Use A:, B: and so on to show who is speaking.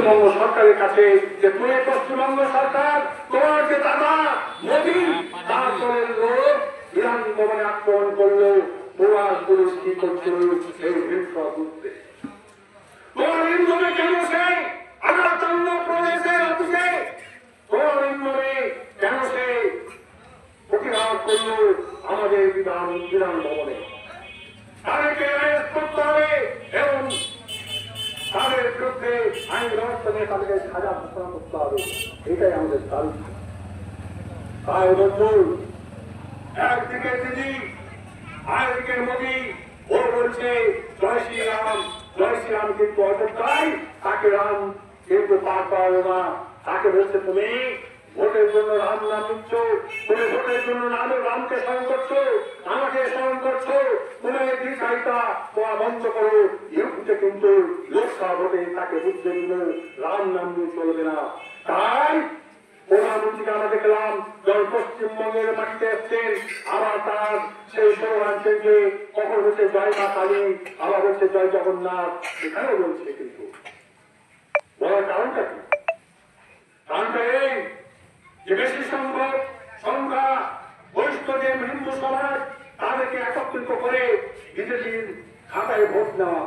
A: পশ্চিমবঙ্গ সরকারের কাছে যে তুমি পশ্চিমবঙ্গ সরকার তোমার যে দাদা মোদী তারপরের লোক বিধান ভবনে আক্রমণ করলো প্রবাস পুলিশ কি করছিল এই হিংসা বুঝতে তোমার ইন্ধনে কেন সে আগারতলা প্রদেশের অফিসে তোমার ইন্ধনে কেন সে প্রতিবাদ করলো আমাদের বিধান ভবনে তাদেরকে অ্যারেস্ট করতে হবে এবং তাদের বিরুদ্ধে আইন ব্যবস্থা নিয়ে তাদেরকে সাজা ঘোষণা করতে হবে এটাই আমাদের দাবি তাই বন্ধু একদিকে দিদি আরেকদিকে মোদী ও বলছে জয় শ্রীরাম কিন্তু অযোধ্যায় তাকে রাম কিন্তু পার পাবে না তাকে বলছে তুমি ভোটের জন্য রাম নাম নিচ্ছ তুমি ভোটের জন্য রামকে স্মরণ করছো আমাকে স্মরণ করছো তুমি দ্বিচারিতা তোমার বন্ধ করো ইউপিতে কিন্তু লোকসভা ভোটে তাকে বুঝতে দিল রাম নাম নিয়ে চলবে না তাই প্রধানমন্ত্রীকে আমরা দেখলাম যখন পশ্চিমবঙ্গের মাটিতে এসছেন আবার তার সেই স্লোগান থেকে কখন হচ্ছে জয় মা কালী আবার হচ্ছে জয় জগন্নাথ এখানেও বলছে কিন্তু বলার কারণটা কি কারণটা এই যে বেশি সংখ্যা বরিষ্ঠ যে হিন্দু সমাজ তাদেরকে একত্রিত করে বিজেপির খাতায় ভোট নেওয়া